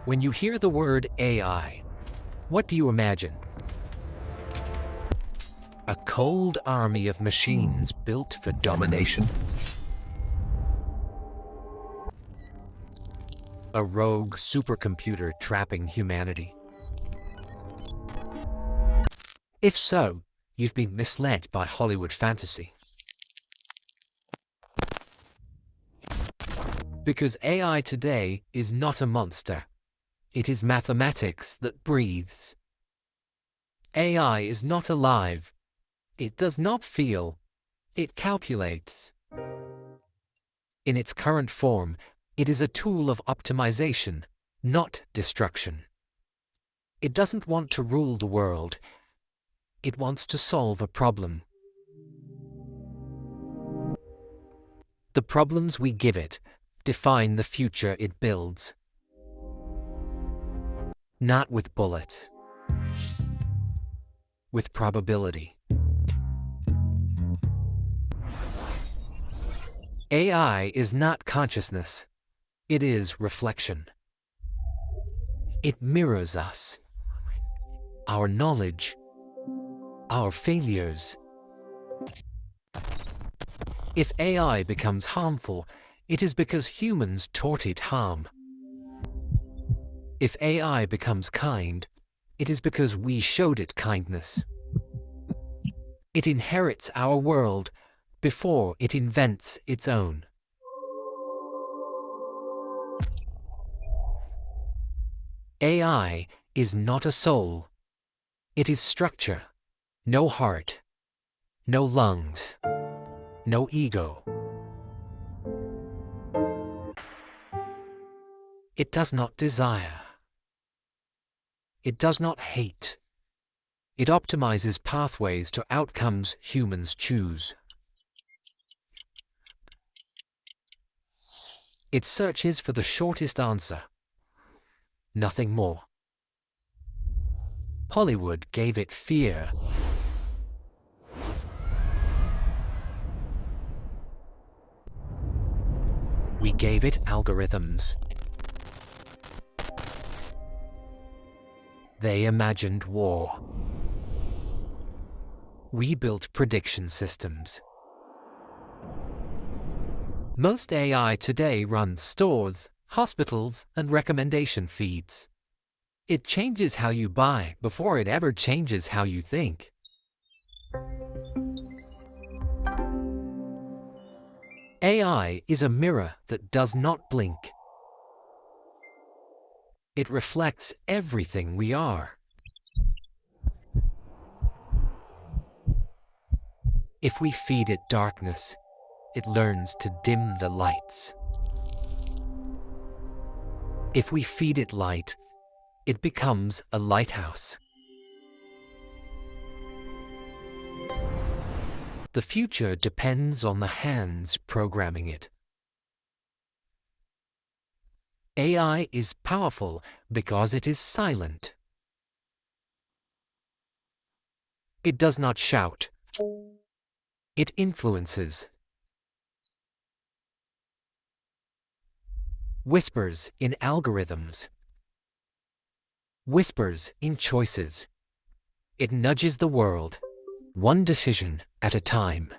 When you hear the word AI, what do you imagine? A cold army of machines built for domination? A rogue supercomputer trapping humanity? If so, you've been misled by Hollywood fantasy. Because AI today is not a monster. It is mathematics that breathes. AI is not alive. It does not feel. It calculates. In its current form, it is a tool of optimization, not destruction. It doesn't want to rule the world. It wants to solve a problem. The problems we give it define the future it builds. Not with bullet, with probability. AI is not consciousness. It is reflection. It mirrors us, our knowledge, our failures. If AI becomes harmful, it is because humans taught it harm. If AI becomes kind, it is because we showed it kindness. It inherits our world before it invents its own. AI is not a soul. It is structure, no heart, no lungs, no ego. It does not desire. It does not hate. It optimizes pathways to outcomes humans choose. It searches for the shortest answer. Nothing more. Hollywood gave it fear. We gave it algorithms. They imagined war. We built prediction systems. Most AI today runs stores, hospitals, and recommendation feeds. It changes how you buy before it ever changes how you think. AI is a mirror that does not blink. It reflects everything we are. If we feed it darkness, it learns to dim the lights. If we feed it light, it becomes a lighthouse. The future depends on the hands programming it. AI is powerful because it is silent. It does not shout. It influences. Whispers in algorithms. Whispers in choices. It nudges the world, one decision at a time.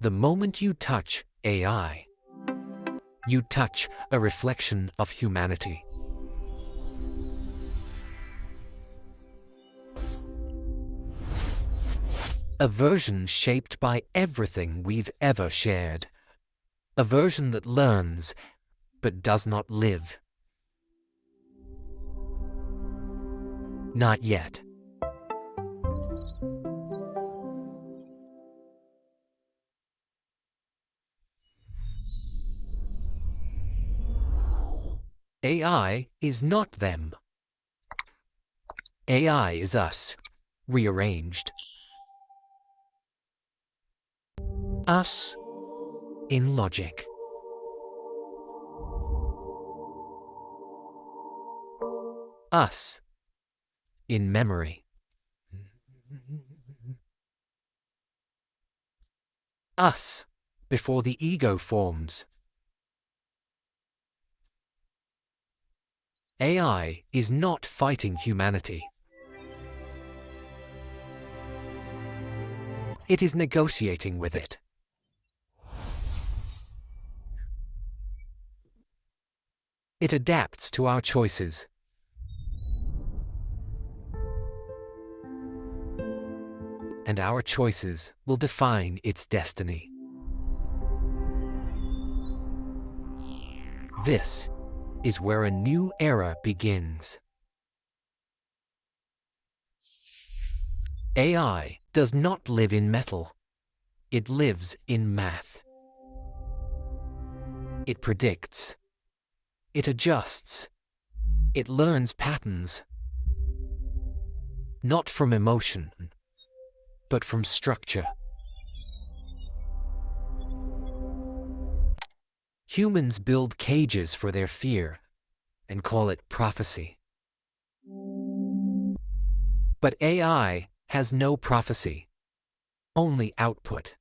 The moment you touch AI, you touch a reflection of humanity. A version shaped by everything we've ever shared. A version that learns, but does not live. Not yet. AI is not them. AI is us, rearranged. Us in logic. Us in memory. us before the ego forms. AI is not fighting humanity. It is negotiating with it. It adapts to our choices. And our choices will define its destiny. This is where a new era begins. AI does not live in metal. It lives in math. It predicts. It adjusts. It learns patterns. Not from emotion, but from structure. Humans build cages for their fear and call it prophecy. But AI has no prophecy, only output.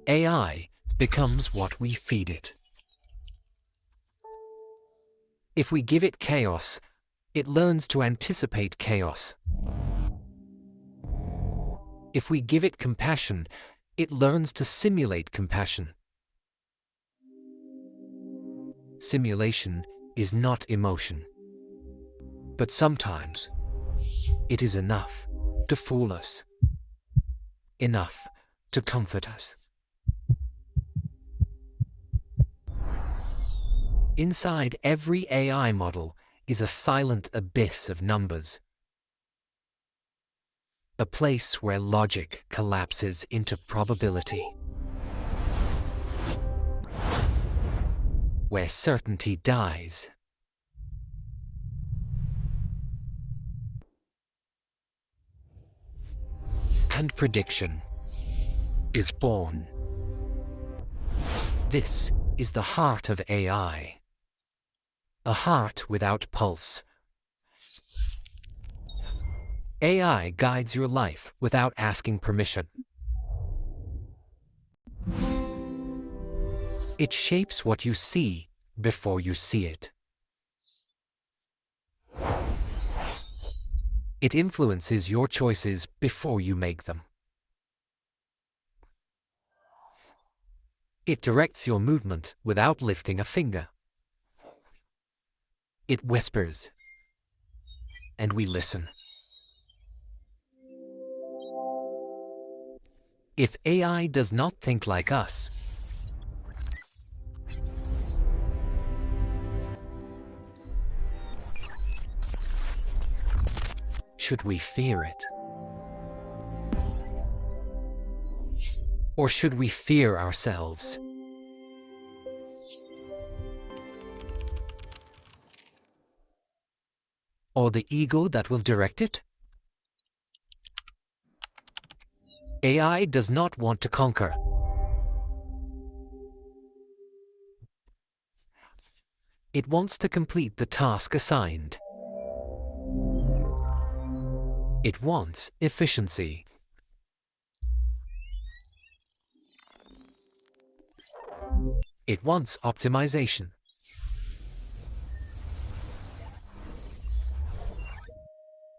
AI becomes what we feed it. If we give it chaos, it learns to anticipate chaos. If we give it compassion, it learns to simulate compassion. Simulation is not emotion. But sometimes, it is enough to fool us. Enough to comfort us. Inside every AI model is a silent abyss of numbers. A place where logic collapses into probability. Where certainty dies. And prediction is born. This is the heart of AI. A heart without pulse. AI guides your life without asking permission. It shapes what you see before you see it. It influences your choices before you make them. It directs your movement without lifting a finger. It whispers, and we listen. If AI does not think like us, should we fear it? Or should we fear ourselves? Or the ego that will direct it? AI does not want to conquer. It wants to complete the task assigned. It wants efficiency. It wants optimization.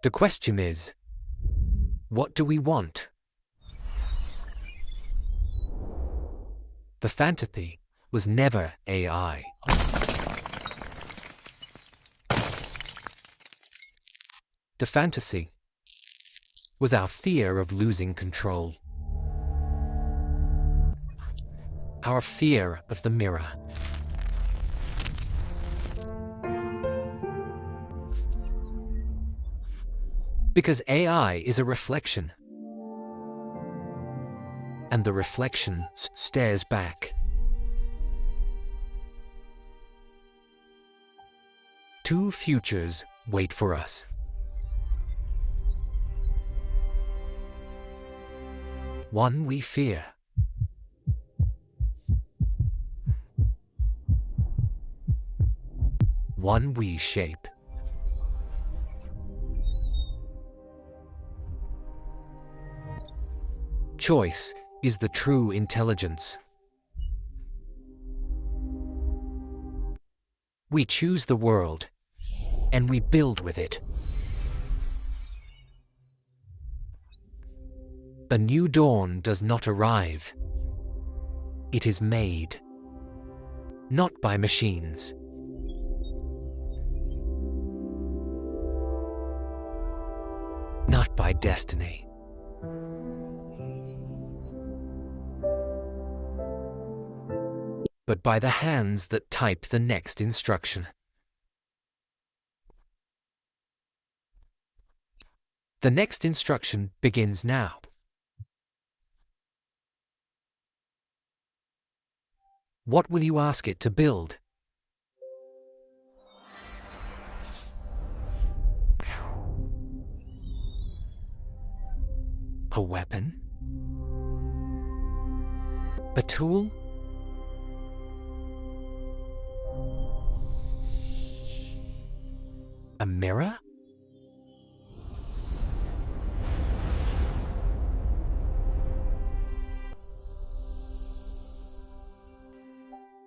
The question is, what do we want? The fantasy was never AI. The fantasy was our fear of losing control. Our fear of the mirror. Because AI is a reflection. And the reflection stares back. Two futures wait for us. One we fear. One we shape. choice is the true intelligence. We choose the world, and we build with it. A new dawn does not arrive. It is made, not by machines, not by destiny, but by the hands that type the next instruction. The next instruction begins now. What will you ask it to build? A weapon? A tool? A mirror?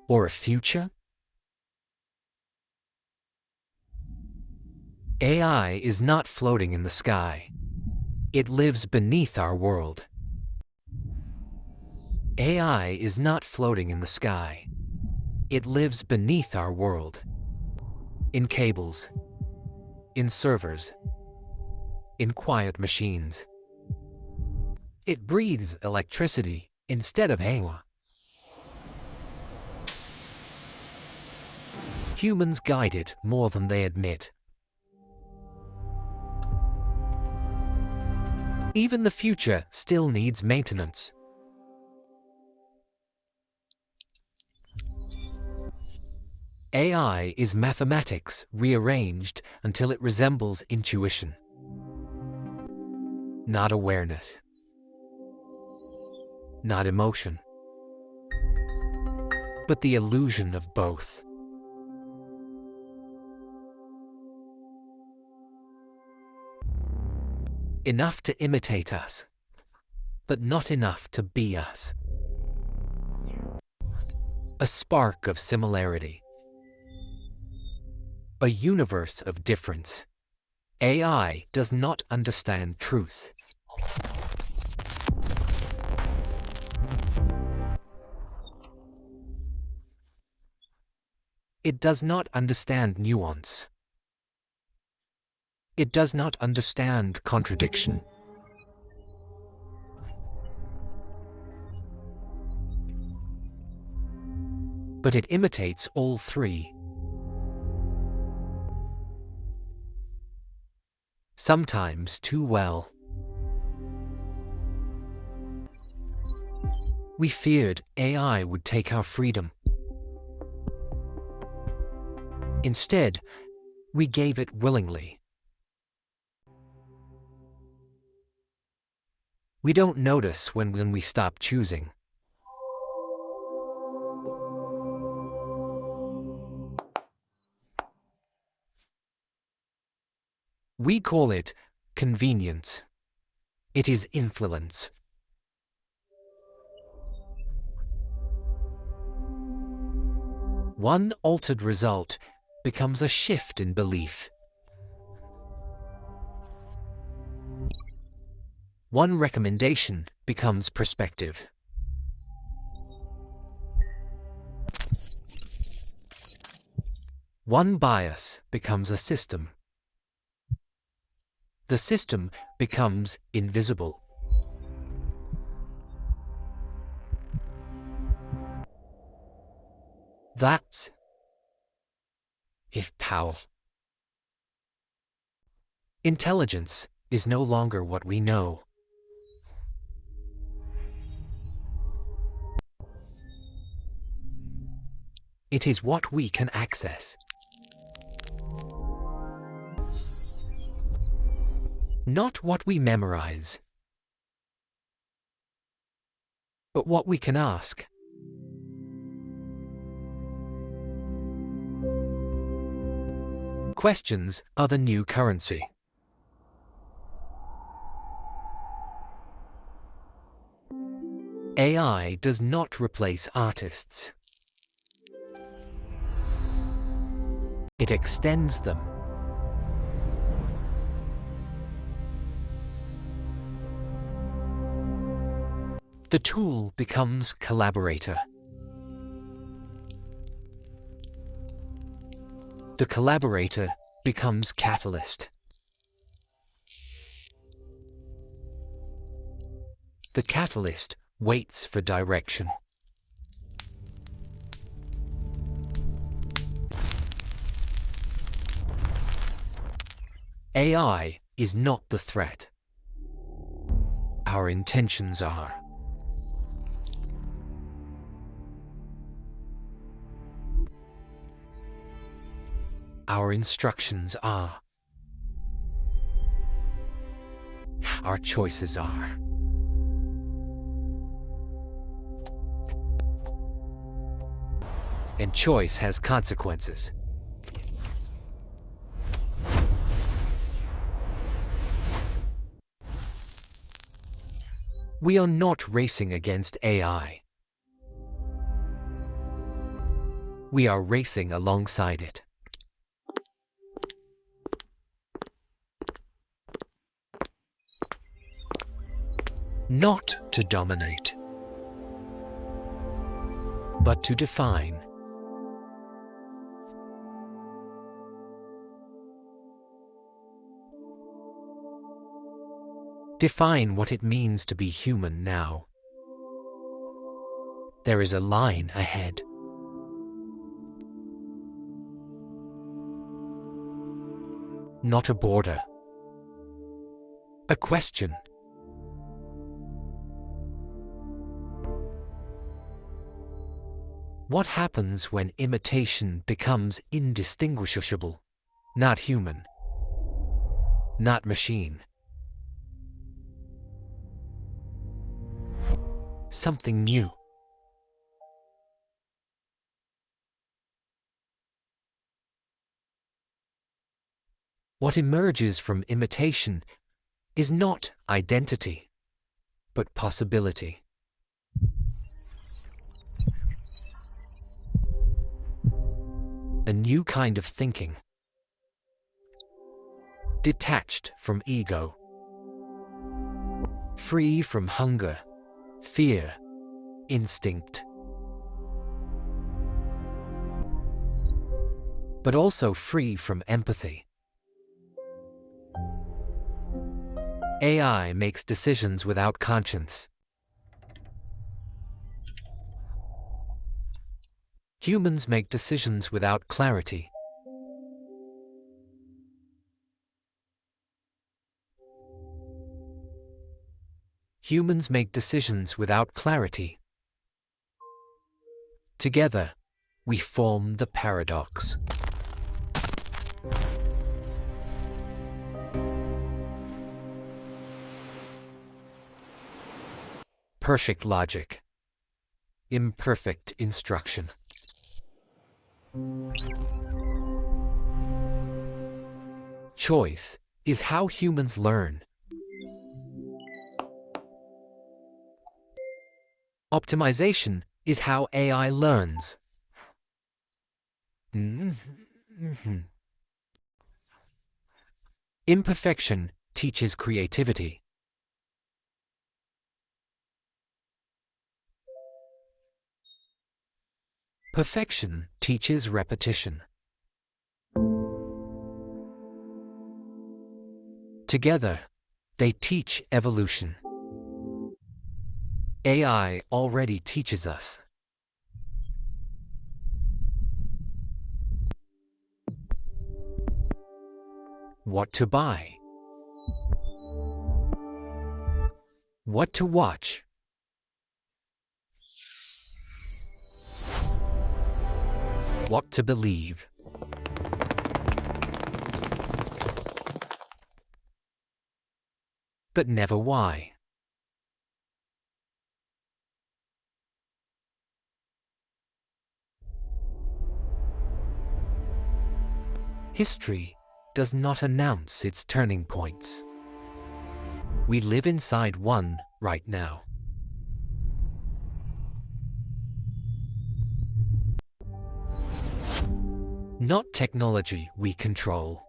Or a future? AI is not floating in the sky. It lives beneath our world. AI is not floating in the sky. It lives beneath our world. In cables, in servers, in quiet machines. It breathes electricity instead of air. Humans guide it more than they admit. Even the future still needs maintenance. AI is mathematics rearranged until it resembles intuition, not awareness, not emotion, but the illusion of both. Enough to imitate us, but not enough to be us. A spark of similarity. A universe of difference. AI does not understand truth. It does not understand nuance. It does not understand contradiction. But it imitates all three. Sometimes too well. We feared AI would take our freedom. Instead, we gave it willingly. We don't notice when we stop choosing. We call it convenience. It is influence. One altered result becomes a shift in belief. One recommendation becomes perspective. One bias becomes a system. The system becomes invisible. That is power. Intelligence is no longer what we know. It is what we can access. Not what we memorize, but what we can ask. Questions are the new currency. AI does not replace artists. It extends them. The tool becomes collaborator. The collaborator becomes catalyst. The catalyst waits for direction. AI is not the threat. Our intentions are. Our instructions are. Our choices are. And choice has consequences. We are not racing against AI. We are racing alongside it. Not to dominate, but to define. Define what it means to be human now. There is a line ahead. Not a border. A question. What happens when imitation becomes indistinguishable? Not human. Not machine. Something new. What emerges from imitation is not identity, but possibility. A new kind of thinking, detached from ego, free from hunger, fear, instinct, but also free from empathy. AI makes decisions without conscience. Humans make decisions without clarity. Humans make decisions without clarity. Together, we form the paradox. Perfect logic. Imperfect instruction. Choice is how humans learn. Optimization is how AI learns. Imperfection teaches creativity. Perfection teaches repetition. Together, they teach evolution. AI already teaches us. What to buy. What to watch. What to believe. But never why. History does not announce its turning points. We live inside one right now. not technology we control.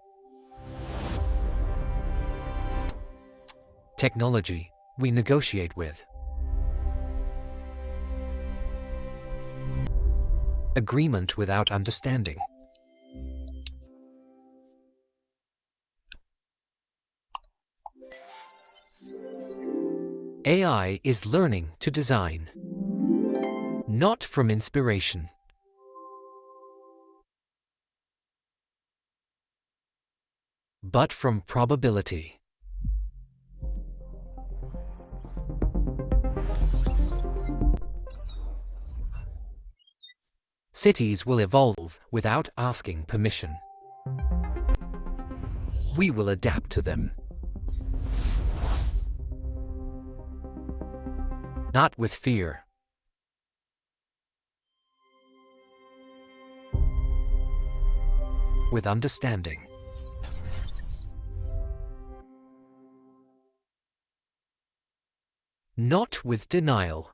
Technology we negotiate with. Agreement without understanding. AI is learning to design, not from inspiration, but from probability. Cities will evolve without asking permission. We will adapt to them. Not with fear. With understanding. Not with denial.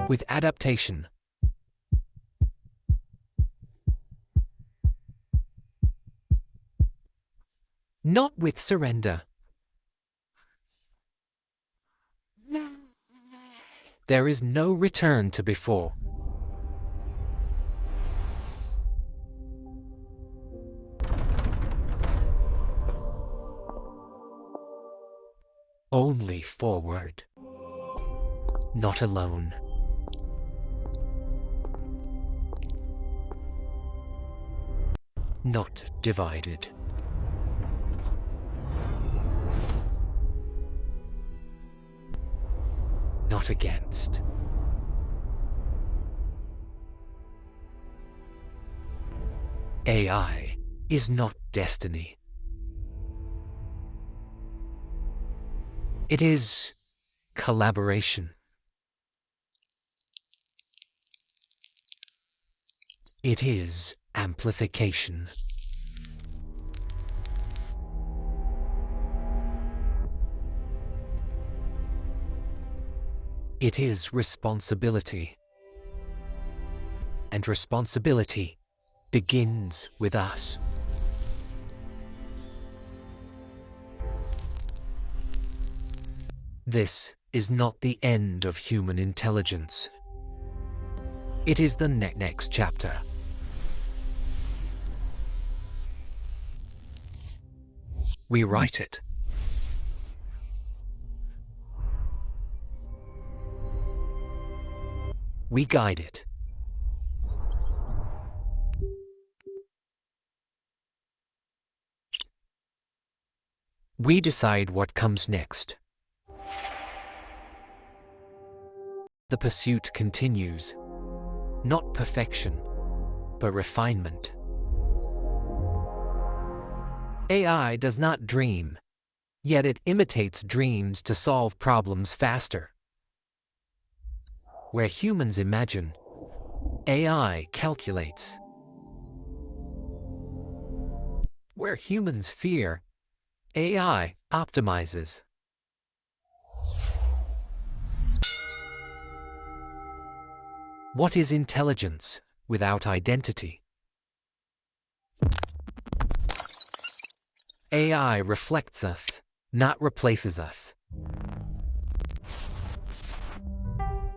With adaptation. Not with surrender. There is no return to before. Only forward. Not alone. Not divided. Not against. AI is not destiny. It is collaboration. It is amplification. It is responsibility. And responsibility begins with us. This is not the end of human intelligence. It is the next chapter. We write it. We guide it. We decide what comes next. The pursuit continues. Not perfection, but refinement. AI does not dream, yet it imitates dreams to solve problems faster. Where humans imagine, AI calculates. Where humans fear, AI optimizes. What is intelligence without identity? AI reflects us, not replaces us.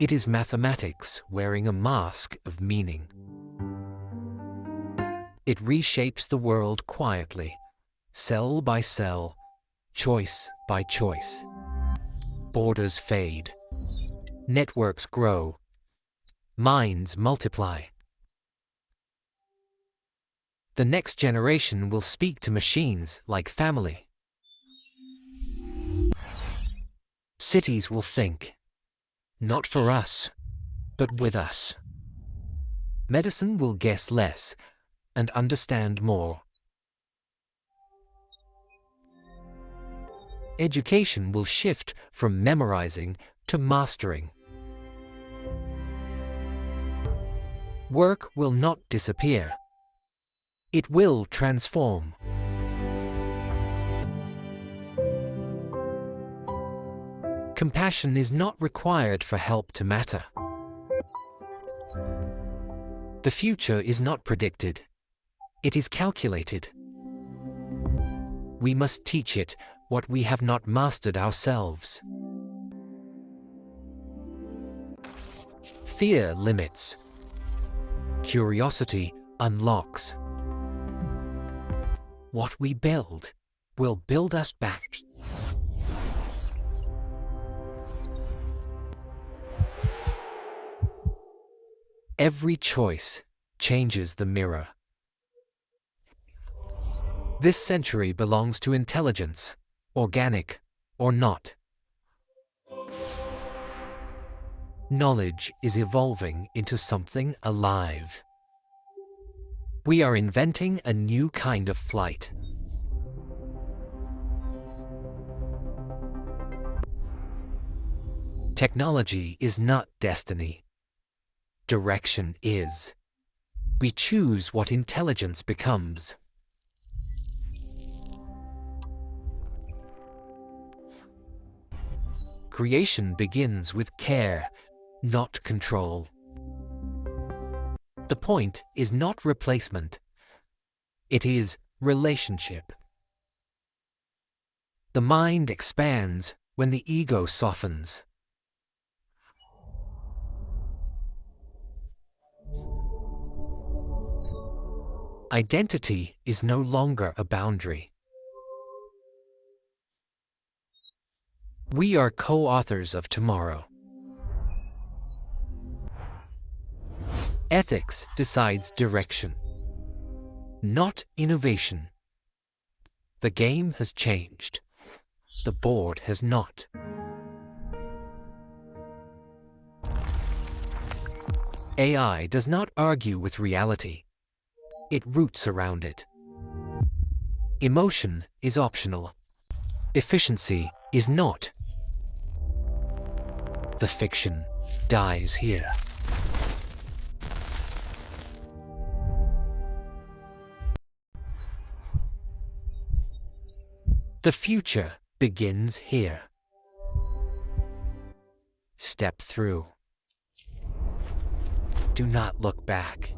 It is mathematics wearing a mask of meaning. It reshapes the world quietly, cell by cell, choice by choice. Borders fade. Networks grow. Minds multiply. The next generation will speak to machines like family. Cities will think, not for us, but with us. Medicine will guess less and understand more. Education will shift from memorizing to mastering. Work will not disappear. It will transform. Compassion is not required for help to matter. The future is not predicted. It is calculated. We must teach it what we have not mastered ourselves. Fear limits. Curiosity unlocks. What we build will build us back. Every choice changes the mirror. This century belongs to intelligence, organic or not. Knowledge is evolving into something alive. We are inventing a new kind of flight. Technology is not destiny. Direction is. We choose what intelligence becomes. Creation begins with care, not control. The point is not replacement. It is relationship. The mind expands when the ego softens. Identity is no longer a boundary. We are co-authors of tomorrow. Ethics decides direction, not innovation. The game has changed. The board has not. AI does not argue with reality. It roots around it. Emotion is optional. Efficiency is not. The fiction dies here. The future begins here. Step through. Do not look back.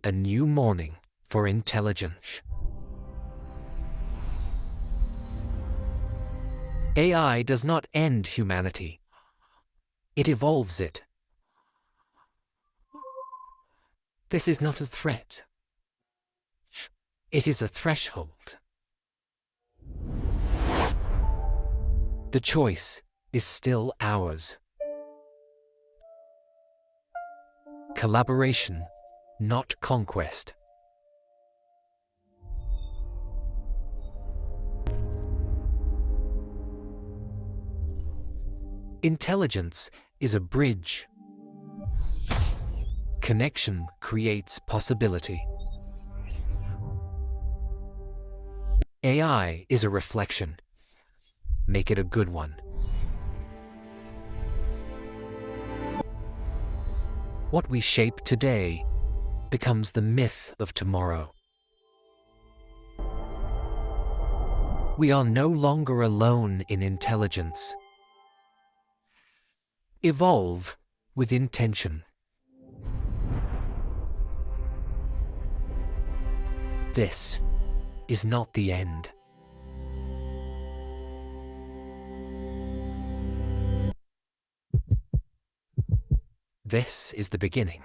A new morning for intelligence. AI does not end humanity. It evolves it. This is not a threat. It is a threshold. The choice is still ours. Collaboration, not conquest. Intelligence is a bridge. Connection creates possibility. AI is a reflection. Make it a good one. What we shape today becomes the myth of tomorrow. We are no longer alone in intelligence. Evolve with intention. This is not the end. This is the beginning.